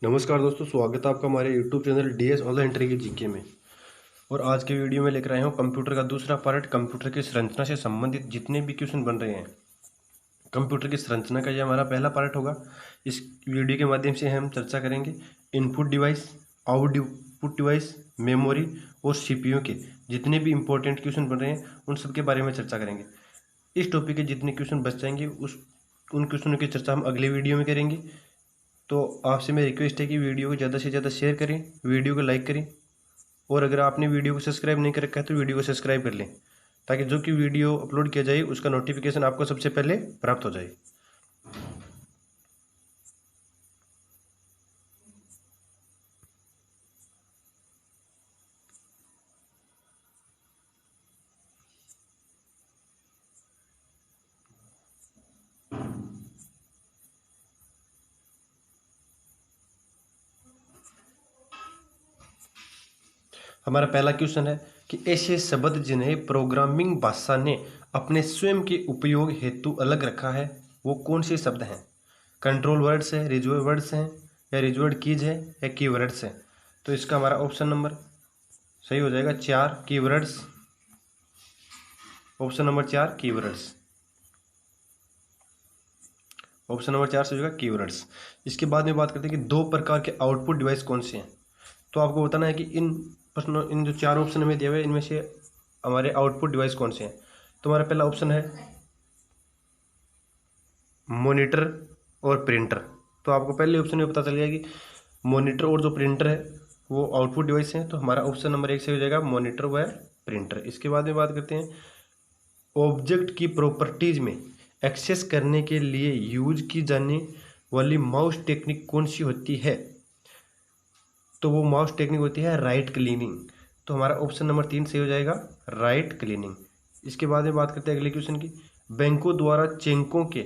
नमस्कार दोस्तों, स्वागत है आपका हमारे YouTube channel DS online entry की जीके में। और आज के वीडियो में लेकर आए हूँ कंप्यूटर का दूसरा पार्ट, कंप्यूटर की संरचना से संबंधित जितने भी क्वेश्चन बन रहे हैं। कंप्यूटर की संरचना का ये हमारा पहला पार्ट होगा। इस वीडियो के माध्यम से हम चर्चा करेंगे input device, output device, memory और CPU के जितने भी इंपॉर्टेंट क्वेश्चन बन रहे हैं उन सब के बारे में चर्चा करेंगे। इस टॉपिक के जितने क्वेश्चन बच जाएंगे उन क्वेश्चनों की चर्चा हम अगले वीडियो में करेंगे। तो आपसे मेरी रिक्वेस्ट है कि वीडियो को ज़्यादा से ज़्यादा शेयर करें, वीडियो को लाइक करें, और अगर आपने वीडियो को सब्सक्राइब नहीं कर रखा है तो वीडियो को सब्सक्राइब कर लें, ताकि जो कि वीडियो अपलोड किया जाए उसका नोटिफिकेशन आपको सबसे पहले प्राप्त हो जाए। हमारा पहला क्वेश्चन है कि ऐसे शब्द जिन्हें प्रोग्रामिंग भाषा ने अपने स्वयं के उपयोग हेतु अलग रखा है वो कौन से शब्द हैं? कंट्रोल वर्ड्स है, रिजर्व वर्ड्स हैं, या रिजर्व्ड कीज है, या कीवर्ड्स हैं? तो इसका हमारा ऑप्शन नंबर सही हो जाएगा 4 keywords. Option number 4 keywords. Option number 4 से हो जाएगा कीवर्ड्स। इसके बाद में बात करते हैं कि दो प्रकार के आउटपुट डिवाइस कौन से हैं। तो आपको बताना है कि इन जो 4 ऑप्शन हमें दिए हुए इनमें से हमारे आउटपुट डिवाइस कौन से हैं। तो हमारा पहला ऑप्शन है मॉनिटर और प्रिंटर। तो आपको पहले ऑप्शन में पता चल गया कि मॉनिटर और जो प्रिंटर है वो आउटपुट डिवाइस हैं। तो हमारा ऑप्शन नंबर 1 से हो जाएगा मॉनिटर व प्रिंटर। इसके बाद में बात करते हैं ऑब्जेक्ट की प्रॉपर्टीज में एक्सेस करने के लिए यूज की जाने वाली माउस टेक्निक कौन सी होती है। तो वो माउस टेक्निक होती है राइट क्लिनिंग। तो हमारा ऑप्शन नंबर 3 से हो जाएगा राइट क्लिनिंग। इसके बाद में बात करते हैं अगले क्वेश्चन की, बैंकों द्वारा चेकों के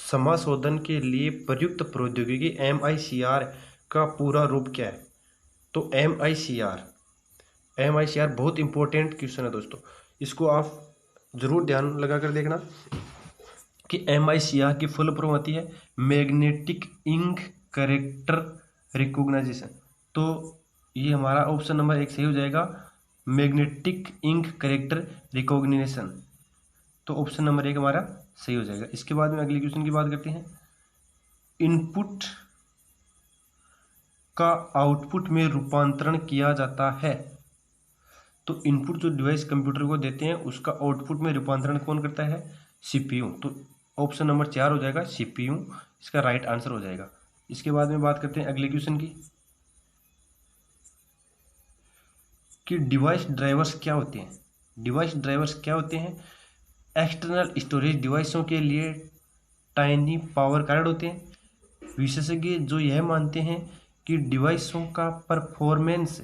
समाशोधन के लिए प्रयुक्त प्रौद्योगिकी MICR का पूरा रूप क्या है। तो MICR बहुत इंपॉर्टेंट क्वेश्चन है दोस्तों, इसको आप जरूर ध्यान लगा कर देखना कि MICR की फुल फॉर्म होती है मैग्नेटिक इंक कैरेक्टर रिकॉग्नाइजेशन। तो ये हमारा ऑप्शन नंबर 1 सही हो जाएगा मैग्नेटिक इंक कैरेक्टर रिकॉग्निशन। तो ऑप्शन नंबर 1 हमारा सही हो जाएगा। इसके बाद में अगले क्वेश्चन की बात करते हैं, इनपुट का आउटपुट में रूपांतरण किया जाता है। तो इनपुट जो डिवाइस कंप्यूटर को देते हैं उसका आउटपुट में रूपांतरण कौन करता है? CPU। तो ऑप्शन नंबर 4 हो जाएगा CPU, इसका राइट आंसर हो जाएगा। इसके बाद में बात करते हैं अगले क्वेश्चन की कि डिवाइस ड्राइवर्स क्या होते हैं। डिवाइस ड्राइवर्स क्या होते हैं? एक्सटर्नल स्टोरेज डिवाइसों के लिए टाइनी पावर कार्ड होते हैं। विशेषज्ञ जो यह मानते हैं कि डिवाइसों का परफॉर्मेंस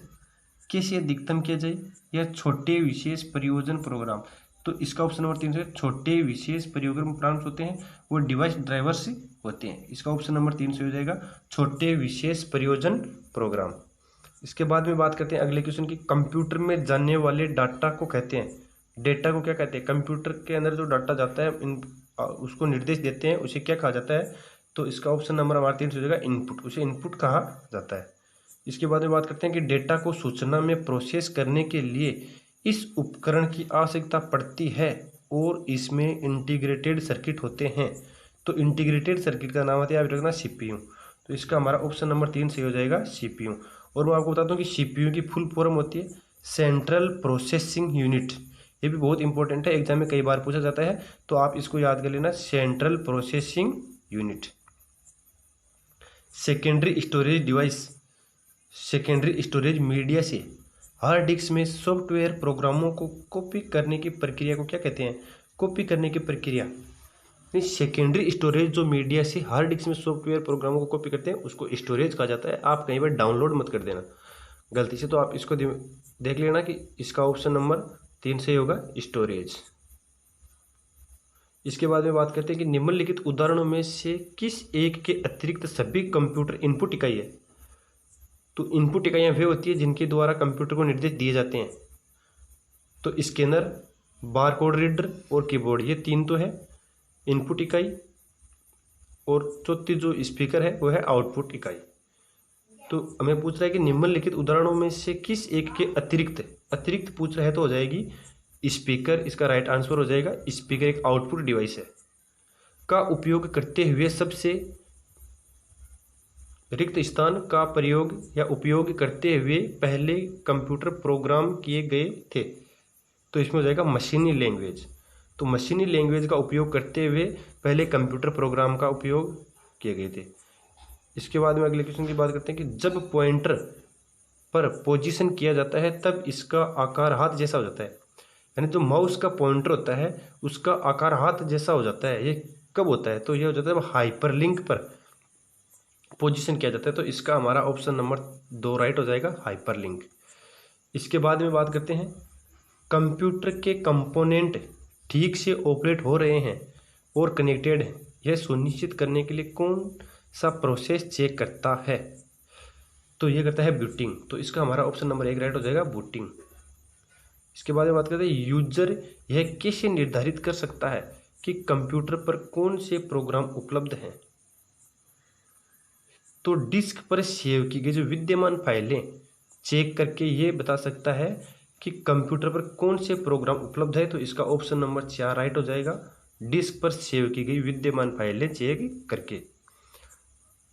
कैसे अधिकतम किया जाए, या छोटे विशेष प्रयोजन प्रोग्राम। तो इसका ऑप्शन नंबर 3 से छोटे विशेष प्रयोजन प्रोग्राम होते हैं वो डिवाइस ड्राइवर्स होते हैं। इसका ऑप्शन नंबर 3 से हो जाएगा छोटे विशेष प्रयोजन प्रोग्राम। इसके बाद में बात करते हैं अगले क्वेश्चन की, कंप्यूटर में जाने वाले डाटा को कहते हैं, डेटा को क्या कहते हैं? कंप्यूटर के अंदर जो डाटा जाता है उसको निर्देश देते हैं उसे क्या कहा जाता है? तो इसका ऑप्शन नंबर हमारा 3 से हो जाएगा इनपुट, उसे इनपुट कहा जाता है। इसके बाद में बात करते हैं कि डेटा को सूचना में प्रोसेस करने के लिए इस उपकरण की आवश्यकता पड़ती है और इसमें इंटीग्रेटेड सर्किट होते हैं। तो इंटीग्रेटेड सर्किट का नाम आता है, आप रखना CPU। तो इसका हमारा ऑप्शन नंबर 3 से हो जाएगा CPU। और मैं आपको बताता हूँ कि CPU की फुल फॉर्म होती है सेंट्रल प्रोसेसिंग यूनिट। ये भी बहुत इंपॉर्टेंट है, एग्जाम में कई बार पूछा जाता है, तो आप इसको याद कर लेना, central processing unit. Secondary storage device, secondary storage media से हार्ड डिस्क में सॉफ्टवेयर प्रोग्रामों को कॉपी करने की प्रक्रिया को क्या कहते हैं? कॉपी करने की प्रक्रिया। सेकेंडरी स्टोरेज जो मीडिया से हार्ड डिस्क में सॉफ्टवेयर प्रोग्रामों को कॉपी करते हैं उसको स्टोरेज कहा जाता है। आप कहीं पर डाउनलोड मत कर देना गलती से। तो आप इसको देख लेना कि इसका ऑप्शन नंबर 3 से होगा स्टोरेज। इसके बाद में बात करते हैं कि निम्नलिखित उदाहरणों में से किस एक के अतिरिक्त सभी कंप्यूटर इनपुट इकाई है। तो इनपुट इकाइयाँ वे होती है जिनके द्वारा कंप्यूटर को निर्देश दिए जाते हैं। तो स्कैनर, बारकोड रीडर और कीबोर्ड, ये 3 तो है इनपुट इकाई, और चौथी जो स्पीकर है वो है आउटपुट इकाई। तो हमें पूछ रहा है कि निम्नलिखित उदाहरणों में से किस एक के अतिरिक्त पूछ रहा है तो हो जाएगी स्पीकर। इसका राइट आंसर हो जाएगा स्पीकर एक आउटपुट डिवाइस है। का उपयोग करते हुए सबसे रिक्त स्थान का प्रयोग या उपयोग करते हुए पहले कंप्यूटर प्रोग्राम किए गए थे, तो इसमें हो जाएगा मशीनी लैंग्वेज। तो मशीनी लैंग्वेज का उपयोग करते हुए पहले कंप्यूटर प्रोग्राम का उपयोग किए गए थे। इसके बाद में अगले क्वेश्चन की बात करते हैं कि जब पॉइंटर पर पोजीशन किया जाता है तब इसका आकार हाथ जैसा हो जाता है। यानी जो माउस का पॉइंटर होता है उसका आकार हाथ जैसा हो जाता है, ये कब होता है? तो ये हो जाता है हाइपरलिंक पर पोजीशन किया जाता है। तो इसका हमारा ऑप्शन नंबर 2 राइट हो जाएगा, हाइपरलिंक। इसके बाद में बात करते हैं कंप्यूटर के कंपोनेंट ठीक से ऑपरेट हो रहे हैं और कनेक्टेड हैं, यह सुनिश्चित करने के लिए कौन सा प्रोसेस चेक करता है? तो ये करता है बूटिंग। तो इसका हमारा ऑप्शन नंबर 1 राइट हो जाएगा, बूटिंग। इसके बाद में बात करते हैं यूजर यह कैसे निर्धारित कर सकता है कि कंप्यूटर पर कौन से प्रोग्राम उपलब्ध हैं? तो डिस्क पर सेव की गई जो विद्यमान फाइलें चेक करके ये बता सकता है कि कंप्यूटर पर कौन से प्रोग्राम उपलब्ध है। तो इसका ऑप्शन नंबर 4 राइट हो जाएगा, डिस्क पर सेव की गई विद्यमान फाइलें चेक करके।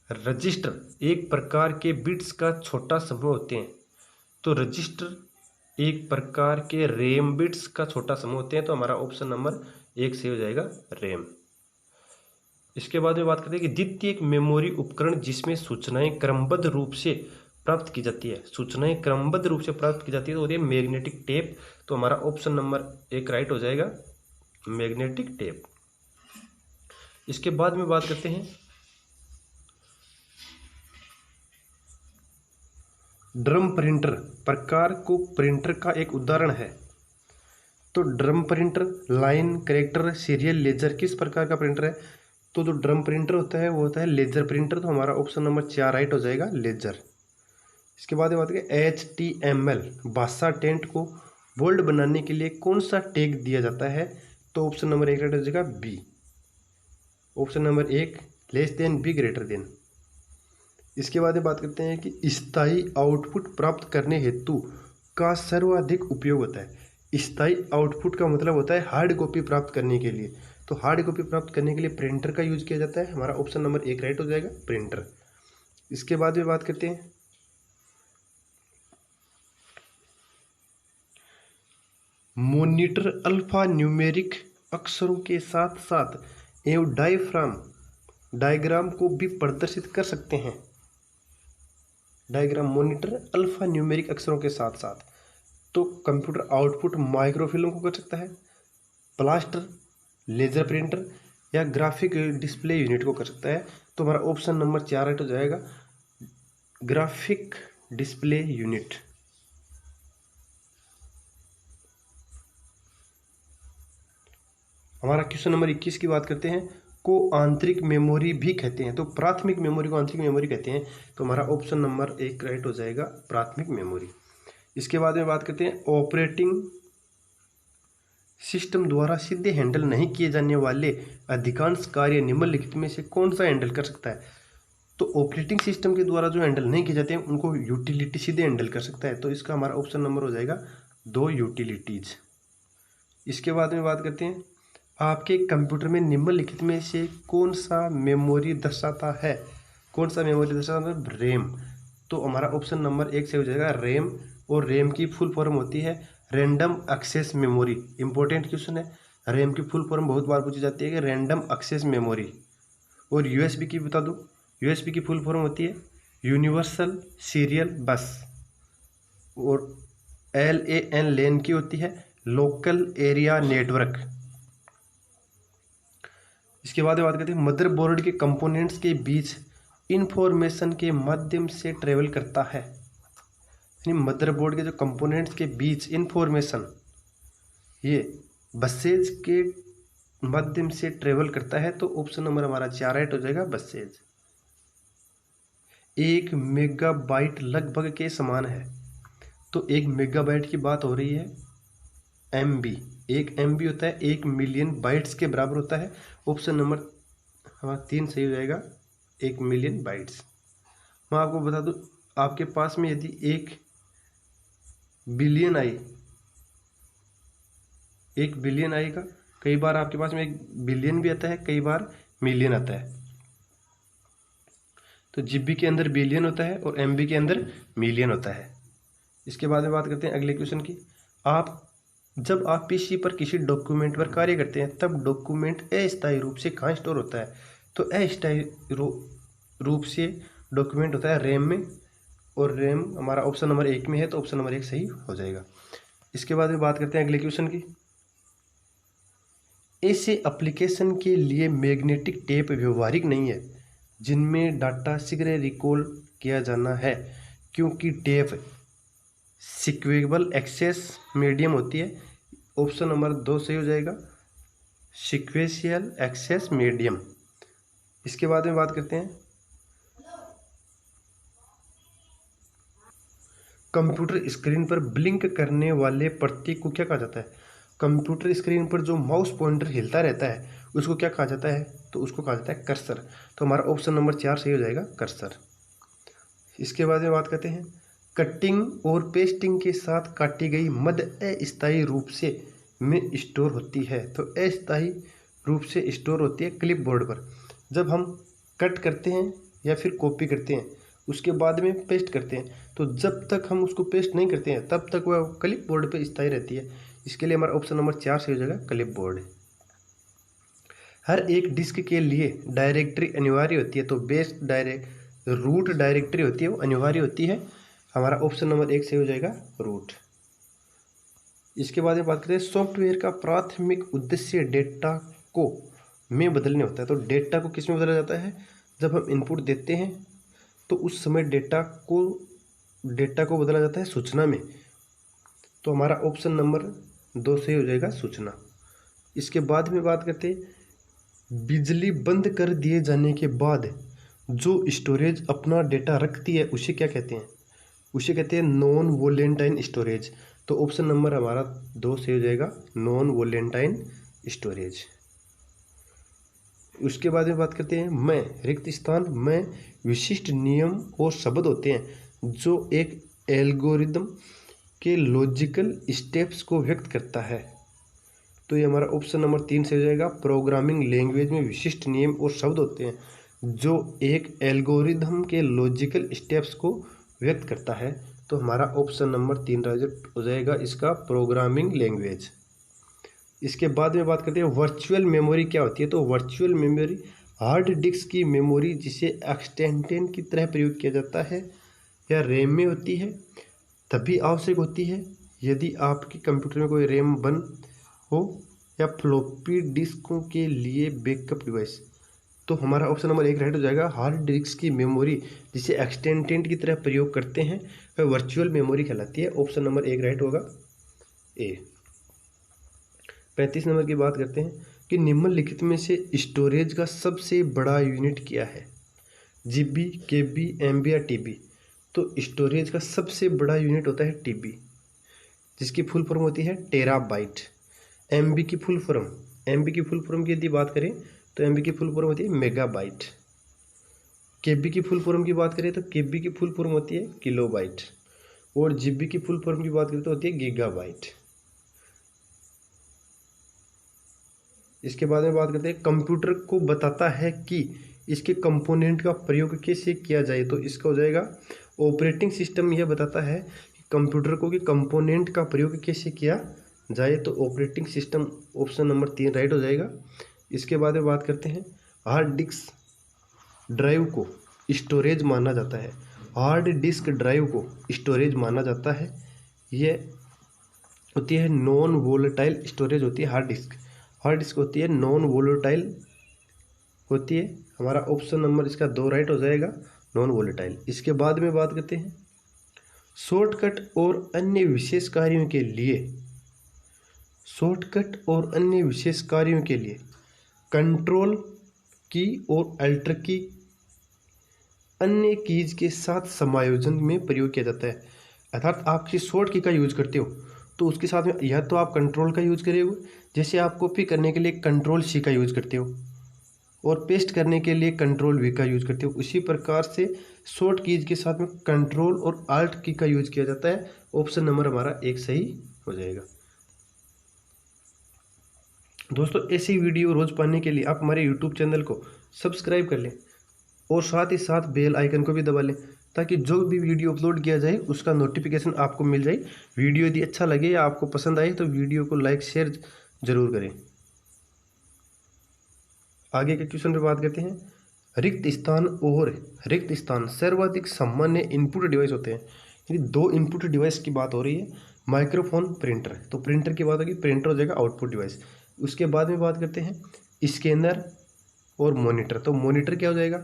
रजिस्टर एक प्रकार के बिट्स का छोटा समूह होते हैं। तो रजिस्टर एक प्रकार के रैम बिट्स का छोटा समूह होते हैं। तो हमारा ऑप्शन नंबर 1 से हो जाएगा, रैम। इसके बाद में बात करते हैं कि द्वितीयक मेमोरी उपकरण जिसमें सूचनाएं क्रमबद्ध रूप से प्राप्त की जाती है। सूचनाएं क्रमबद्ध रूप से प्राप्त की जाती है तो होती है मैग्नेटिक टेप। तो हमारा ऑप्शन नंबर 1 राइट हो जाएगा, मैग्नेटिक टेप। इसके बाद में बात करते हैं ड्रम प्रिंटर प्रकार को प्रिंटर का एक उदाहरण है। तो drum printer line, character, serial, laser किस प्रकार का प्रिंटर है? तो जो ड्रम प्रिंटर होता है वो होता है लेजर प्रिंटर। तो हमारा ऑप्शन नंबर 4 राइट हो जाएगा, लेजर। इसके बाद बात करें HTML भाषा टेंट को बोल्ड बनाने के लिए कौन सा टैग दिया जाता है? तो ऑप्शन नंबर 1 राइट हो जाएगा, B. Option number 1 less than B greater than. इसके बाद बात करते हैं कि स्थायी आउटपुट प्राप्त करने हेतु का सर्वाधिक उपयोग होता है। स्थायी आउटपुट का मतलब होता है हार्ड कॉपी प्राप्त करने के लिए। तो हार्ड कॉपी प्राप्त करने के लिए प्रिंटर का यूज किया जाता है। हमारा ऑप्शन नंबर 1 राइट हो जाएगा, प्रिंटर। इसके बाद में बात करते हैं मॉनिटर अल्फा न्यूमेरिक अक्षरों के साथ साथ एवं डायग्राम को भी प्रदर्शित कर सकते हैं। डायग्राम मॉनिटर अल्फा न्यूमेरिक अक्षरों के साथ साथ तो कंप्यूटर आउटपुट माइक्रोफिल्म को कर सकता है, प्लास्टर, लेजर प्रिंटर या ग्राफिक डिस्प्ले यूनिट को कर सकता है। तो हमारा ऑप्शन नंबर 4 राइट हो जाएगा, ग्राफिक डिस्प्ले यूनिट। हमारा क्वेश्चन नंबर 21 की बात करते हैं को आंतरिक मेमोरी भी कहते हैं। तो प्राथमिक मेमोरी को आंतरिक मेमोरी कहते हैं। तो हमारा ऑप्शन नंबर 1 राइट हो जाएगा, प्राथमिक मेमोरी। इसके बाद में बात करते हैं ऑपरेटिंग सिस्टम द्वारा सीधे हैंडल नहीं किए जाने वाले अधिकांश कार्य निम्नलिखित में से कौन सा हैंडल कर सकता है? तो ऑपरेटिंग सिस्टम के द्वारा जो हैंडल नहीं किए जाते हैं उनको यूटिलिटी सीधे हैंडल कर सकता है। तो इसका हमारा ऑप्शन नंबर हो जाएगा 2, यूटिलिटीज। इसके बाद में बात करते हैं आपके कंप्यूटर में निम्नलिखित में से कौन सा मेमोरी दर्शाता है? कौन सा मेमोरी दर्शाता है? रैम। तो हमारा ऑप्शन नंबर 1 से हो जाएगा, रैम। और रैम की फुल फॉर्म होती है random access memory. Important question है, रैम की फुल फॉर्म बहुत बार पूछी जाती है कि रैंडम एक्सेस मेमोरी। और यूएसबी की बता दूं, यूएसबी की फुल फॉर्म होती है यूनिवर्सल सीरियल बस। और LAN लैन की होती है लोकल एरिया नेटवर्क। इसके बाद बात करते हैं मदरबोर्ड के कंपोनेंट्स के बीच इंफॉर्मेशन के माध्यम से ट्रेवल करता है। यानी मदरबोर्ड के जो कंपोनेंट्स के बीच इंफॉर्मेशन ये बसेज के माध्यम से ट्रेवल करता है। तो ऑप्शन नंबर हमारा 4 राइट हो जाएगा, बसेज। 1 मेगाबाइट लगभग के समान है। तो 1 मेगाबाइट की बात हो रही है, MB। 1 MB होता है 1 मिलियन बाइट्स के बराबर होता है। ऑप्शन नंबर हमारा 3 सही हो जाएगा, 1 मिलियन बाइट्स। मैं आपको बता दूं आपके पास में यदि 1 बिलियन आए, 1 बिलियन आएगा, कई बार आपके पास में 1 बिलियन भी आता है, कई बार मिलियन आता है। तो जीबी के अंदर बिलियन होता है और एमबी के अंदर मिलियन होता है। इसके बाद में बात करते हैं अगले क्वेश्चन की। जब आप पीसी पर किसी डॉक्यूमेंट पर कार्य करते हैं तब डॉक्यूमेंट अस्थायी रूप से कहाँ स्टोर होता है? तो अस्थायी रूप से डॉक्यूमेंट होता है रैम में, और रैम हमारा ऑप्शन नंबर 1 में है, तो ऑप्शन नंबर 1 सही हो जाएगा। इसके बाद में बात करते हैं अगले क्वेश्चन की। ऐसे एप्लीकेशन के लिए मैग्नेटिक टेप व्यवहारिक नहीं है जिनमें डाटा शीघ्र रिकॉल किया जाना है, क्योंकि टेप सिक्वेबल एक्सेस मीडियम होती है। ऑप्शन नंबर 2 सही हो जाएगा, सिक्वेशियल एक्सेस मीडियम। इसके बाद में बात करते हैं कंप्यूटर स्क्रीन पर ब्लिंक करने वाले प्रतीक को क्या कहा जाता है? कंप्यूटर स्क्रीन पर जो माउस पॉइंटर हिलता रहता है उसको क्या कहा जाता है? तो उसको कहा जाता है कर्सर। तो हमारा ऑप्शन नंबर 4 सही हो जाएगा, कर्सर। इसके बाद में बात करते हैं कटिंग और पेस्टिंग के साथ काटी गई मद अस्थायी रूप से में स्टोर होती है। तो अस्थायी रूप से स्टोर होती है क्लिपबोर्ड पर। जब हम कट करते हैं या फिर कॉपी करते हैं उसके बाद में पेस्ट करते हैं, तो जब तक हम उसको पेस्ट नहीं करते हैं तब तक वह क्लिपबोर्ड पे स्थायी रहती है। इसके लिए हमारा ऑप्शन नंबर 4 सही हो जाएगा, क्लिपबोर्ड। हर एक डिस्क के लिए डायरेक्टरी अनिवार्य होती है, तो बेस रूट डायरेक्टरी होती है वो अनिवार्य होती है। हमारा ऑप्शन नंबर 1 सही हो जाएगा, रूट। इसके बाद में बात करते हैं सॉफ्टवेयर का प्राथमिक उद्देश्य डेटा को में बदलने होता है। तो डेटा को किस में बदला जाता है? जब हम इनपुट देते हैं तो उस समय डेटा को बदला जाता है सूचना में। तो हमारा ऑप्शन नंबर 2 सही हो जाएगा, सूचना। इसके बाद में बात करते हैं बिजली बंद कर दिए जाने के बाद जो स्टोरेज अपना डेटा रखती है उसे क्या कहते हैं? उसे कहते हैं नॉन वोलेंटाइन स्टोरेज। तो ऑप्शन नंबर हमारा 2 सही हो जाएगा, नॉन वोलेंटाइन स्टोरेज। उसके बाद में बात करते हैं मैं रिक्त स्थान में विशिष्ट नियम और शब्द होते हैं जो एक एल्गोरिदम के लॉजिकल स्टेप्स को व्यक्त करता है। तो ये हमारा ऑप्शन नंबर 3 से हो जाएगा, प्रोग्रामिंग लैंग्वेज में विशिष्ट नियम और शब्द होते हैं जो एक एल्गोरिदम के लॉजिकल स्टेप्स को व्यक्त करता है। तो हमारा ऑप्शन नंबर 3 हो जाएगा इसका, प्रोग्रामिंग लैंग्वेज। इसके बाद में बात करते हैं वर्चुअल मेमोरी क्या होती है। तो वर्चुअल मेमोरी हार्ड डिस्क की मेमोरी जिसे एक्सटेंशन की तरह प्रयोग किया जाता है या रैम में होती है, तभी आवश्यक होती है यदि आपके कंप्यूटर में कोई रैम बन हो या फ्लॉपी डिस्कों के लिए बैकअप डिवाइस। तो हमारा ऑप्शन नंबर 1 राइट हो जाएगा, हार्ड डिस्क की मेमोरी जिसे एक्सटेंशन की तरह प्रयोग करते हैं वह वर्चुअल मेमोरी कहलाती है। ऑप्शन नंबर 1 राइट होगा, ए। 35 नंबर की बात करते हैं कि निम्नलिखित में से स्टोरेज का सबसे बड़ा यूनिट क्या है? जीबी, केबी, एमबी या टीबी। तो स्टोरेज का सबसे बड़ा यूनिट होता है टीबी, जिसकी फुल फॉर्म होती है टेराबाइट। एमबी की फुल फॉर्म की यदि बात करें तो एमबी की फुल फॉर्म होती है मेगाबाइट। केबी की फुल फॉर्म की बात करें तो केबी की फुल फॉर्म होती है किलोबाइट, और जीबी की फुल फॉर्म की बात करें तो होती है गीगाबाइट। इसके बाद में बात करते हैं कंप्यूटर को बताता है कि इसके कंपोनेंट का प्रयोग कैसे किया जाए। तो इसका हो जाएगा ऑपरेटिंग सिस्टम यह बताता है कि कंप्यूटर को कि कंपोनेंट का प्रयोग कैसे किया जाए। तो operating system option number 3 right हो जाएगा। इसके बाद में बात करते हैं हार्ड डिस्क ड्राइव को स्टोरेज माना जाता है। हार्ड डिस्क ड्राइव को स्टोरेज माना जाता है, यह होती है नॉन वोलेटाइल स्टोरेज होती है। हार्ड डिस्क होती है नॉन वोलेटाइल होती है। हमारा ऑप्शन नंबर इसका 2 राइट हो जाएगा, नॉन वोलेटाइल। इसके बाद में बात करते हैं शॉर्टकट और अन्य विशेष कार्यों के लिए कंट्रोल की और अल्टर की अन्य कीज के साथ समायोजन में प्रयोग किया जाता है। अर्थात आप किसी शॉर्ट की का यूज करते हो तो उसके साथ में या तो आप कंट्रोल का यूज करोगे, जैसे आप कॉपी करने के लिए कंट्रोल सी का यूज करते हो, और पेस्ट करने के लिए कंट्रोल वी का यूज करते हो। उसी प्रकार से शॉर्ट कीज के साथ में कंट्रोल और आल्ट की का यूज किया जाता है। ऑप्शन नंबर हमारा 1 सही हो जाएगा। दोस्तों ऐसी वीडियो रोज पाने के लिए आप हमारे यूट्यूब चैनल को सब्सक्राइब कर लें और साथ ही साथ बेल आइकन को भी दबा लें, ताकि जो भी वीडियो अपलोड किया जाए उसका नोटिफिकेशन आपको मिल जाए। वीडियो यदि अच्छा लगे या आपको पसंद आए तो वीडियो को लाइक शेयर जरूर करें। आगे के क्वेश्चन पे बात करते हैं। रिक्त स्थान और रिक्त स्थान सर्वाधिक सामान्य इनपुट डिवाइस होते हैं। यदि दो इनपुट डिवाइस की बात हो रही है, माइक्रोफोन, प्रिंटर, तो प्रिंटर की बात होगी, प्रिंटर हो जाएगा आउटपुट डिवाइस। उसके बाद में बात करते हैं स्कैनर और मॉनिटर, तो मॉनिटर क्या हो जाएगा,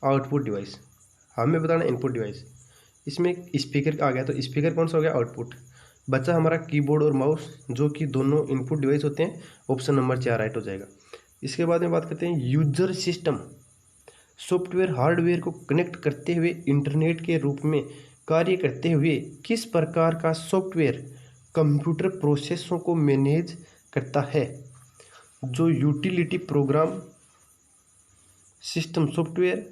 आउटपुट डिवाइस। हमें बताना इनपुट डिवाइस। इसमें स्पीकर आ गया, तो स्पीकर कौन सा हो गया, आउटपुट। बचा हमारा कीबोर्ड और माउस, जो कि दोनों इनपुट डिवाइस होते हैं। ऑप्शन नंबर 4 राइट हो जाएगा। इसके बाद में बात करते हैं यूजर सिस्टम, सॉफ्टवेयर हार्डवेयर को कनेक्ट करते हुए इंटरनेट के रूप में कार्य करते हुए किस प्रकार का सॉफ्टवेयर कंप्यूटर प्रोसेसों को मैनेज करता है। जो utility program, system software,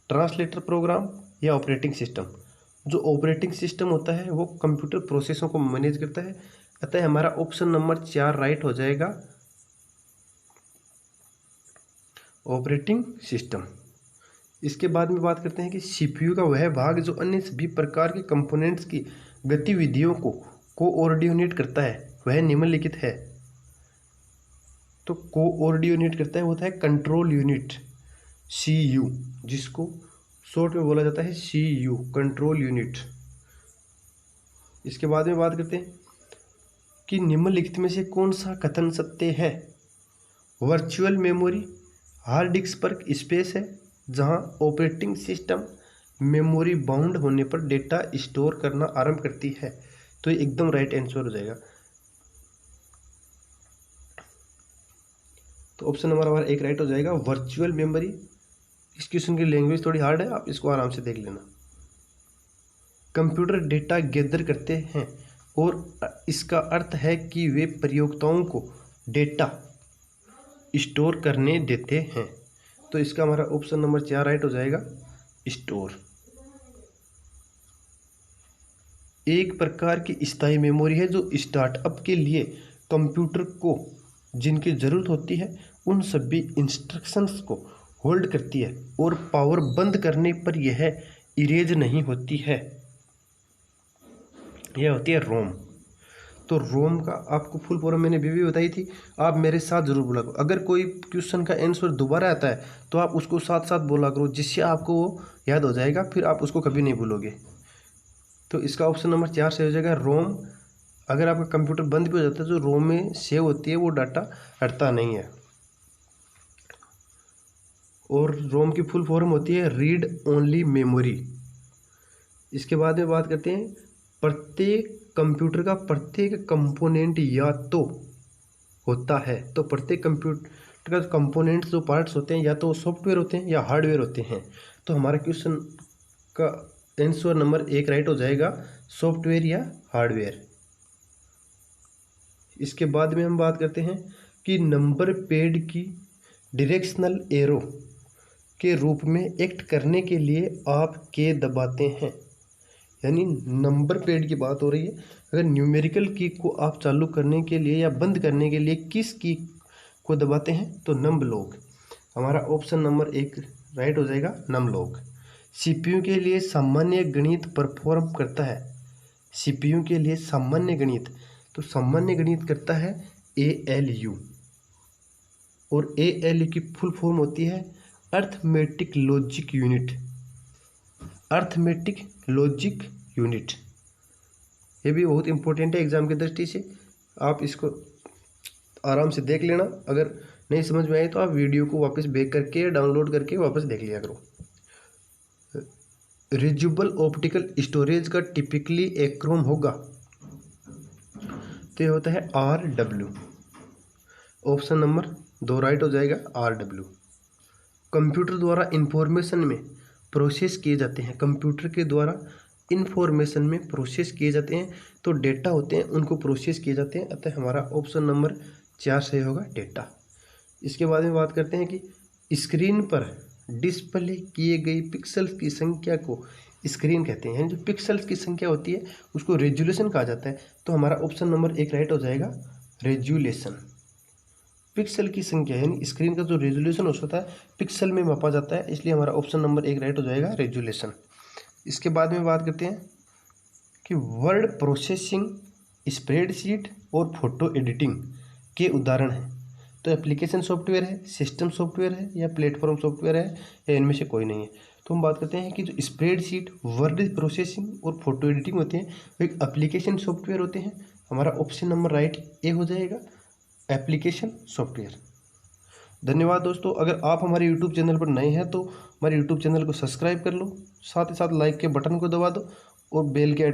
translator program या ऑपरेटिंग सिस्टम। जो ऑपरेटिंग सिस्टम होता है वो कंप्यूटर प्रोसेसों को मैनेज करता है। अतः हमारा ऑप्शन नंबर 4 राइट हो जाएगा, ऑपरेटिंग सिस्टम। इसके बाद में बात करते हैं कि सीपीयू का वह भाग जो अन्य सभी प्रकार के कंपोनेंट्स की गतिविधियों को कोऑर्डिनेट करता है वह निम्नलिखित है। तो कोऑर्डिनेट करता है, होता है कंट्रोल यूनिट, सीयू, जिसको शॉर्ट में बोला जाता है सीयू, कंट्रोल यूनिट। इसके बाद में बात करते हैं कि निम्नलिखित में से कौन सा कथन सत्य है। वर्चुअल मेमोरी हार्ड डिस्क पर स्पेस है जहां ऑपरेटिंग सिस्टम मेमोरी बाउंड होने पर डेटा स्टोर करना आरंभ करती है। तो ये एकदम राइट आंसर हो जाएगा। तो ऑप्शन नंबर हमारा 1 राइट हो जाएगा, वर्चुअल मेमोरी। इस क्वेश्चन की लैंग्वेज थोड़ी हार्ड है, आप इसको आराम से देख लेना। कंप्यूटर डेटा गैदर करते हैं और इसका अर्थ है कि वे प्रयोक्ताओं को डेटा स्टोर करने देते हैं। तो इसका हमारा ऑप्शन नंबर 4 राइट हो जाएगा, स्टोर। एक प्रकार की स्थायी मेमोरी है जो स्टार्टअप के लिए कंप्यूटर को जिनकी ज़रूरत होती है उन सभी इंस्ट्रक्शंस को होल्ड करती है और पावर बंद करने पर यह इरेज नहीं होती है। यह होती है रोम। तो रोम का आपको फुल फॉर्म मैंने भी बताई थी, आप मेरे साथ जरूर बोला करो। अगर कोई क्वेश्चन का आंसर दोबारा आता है तो आप उसको साथ साथ बोला करो, जिससे आपको वो याद हो जाएगा, फिर आप उसको कभी नहीं भूलोगे। तो इसका ऑप्शन नंबर 4 से हो जाएगा रोम। अगर आपका कंप्यूटर बंद भी हो जाता है तो रोम में सेव होती है, वो डाटा हटता नहीं है। और रोम की फुल फॉर्म होती है रीड ओनली मेमोरी। इसके बाद में बात करते हैं प्रत्येक कंप्यूटर का प्रत्येक कंपोनेंट या तो होता है, तो प्रत्येक कंप्यूटर का कंपोनेंट्स जो पार्ट्स होते हैं या तो सॉफ्टवेयर होते हैं या हार्डवेयर होते हैं। तो हमारा क्वेश्चन का आंसर नंबर 1 राइट हो जाएगा, सॉफ्टवेयर या हार्डवेयर। इसके बाद में हम बात करते हैं कि नंबर पैड की डायरेक्शनल एरो के रूप में एक्ट करने के लिए आप के दबाते हैं। यानी नंबर पैड की बात हो रही है, अगर न्यूमेरिकल की को आप चालू करने के लिए या बंद करने के लिए किस की को दबाते हैं, तो नंबर लॉक। हमारा ऑप्शन नंबर 1 राइट हो जाएगा, नंबर लॉक। सीपीयू के लिए सामान्य गणित परफॉर्म करता है। सीपीयू के लिए सामान्य गणित, तो सामान्य गणित करता है ALU, और ALU की फुल फॉर्म होती है arithmetic logic unit. Arithmetic logic unit, ये भी बहुत इंपॉर्टेंट है एग्जाम की दृष्टि से। आप इसको आराम से देख लेना। अगर नहीं समझ में आए तो आप वीडियो को वापस बैक करके डाउनलोड करके वापस देख लिया करो। रिज्यूबल ऑप्टिकल स्टोरेज का टिपिकली एक्रोम होगा, तो ये होता है RW। ऑप्शन नंबर 2 राइट हो जाएगा, RW। कंप्यूटर द्वारा इंफॉर्मेशन में प्रोसेस किए जाते हैं, कंप्यूटर के द्वारा इंफॉर्मेशन में प्रोसेस किए जाते हैं, तो डेटा होते हैं उनको प्रोसेस किए जाते हैं। अतः हमारा ऑप्शन नंबर 4 सही होगा, डेटा। इसके बाद में बात करते हैं कि स्क्रीन पर डिस्प्ले किए गए पिक्सेल्स की संख्या को स्क्रीन कहते हैं। जो पिक्सेल्स की संख्या होती है उसको रेजुलेशन कहा जाता है। तो हमारा ऑप्शन नंबर 1 राइट हो जाएगा, रेजुलेशन। पिक्सल की संख्या यानी स्क्रीन का जो रेजुलेशन होता है पिक्सल में मापा जाता है, इसलिए हमारा ऑप्शन नंबर 1 राइट हो जाएगा, रेजुलेशन। इसके बाद में बात करते हैं कि वर्ड प्रोसेसिंग, स्प्रेडशीट और फोटो एडिटिंग के उदाहरण हैं। तो एप्लीकेशन सॉफ्टवेयर है, सिस्टम सॉफ्टवेयर है या प्लेटफॉर्म सॉफ्टवेयर है या इनमें से कोई नहीं है। तो हम बात करते हैं कि जो स्प्रेडशीट, वर्ड प्रोसेसिंग और फोटो एडिटिंग होते हैं वो एक एप्लीकेशन सॉफ्टवेयर होते हैं। हमारा ऑप्शन नंबर राइट ए हो जाएगा, एप्लीकेशन सॉफ्टवेयर। धन्यवाद दोस्तों। अगर आप हमारे यूट्यूब चैनल पर नए हैं तो हमारे यूट्यूब चैनल को सब्सक्राइब कर लो, साथ ही साथ लाइक के बटन को दबा दो और बेल के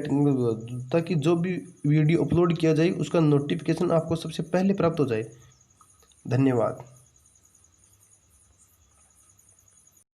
ताकि जो भी वीडियो अपलोड किया जाए उसका नोटिफिकेशन आपको सबसे पहले प्राप्त हो जाए। धन्यवाद।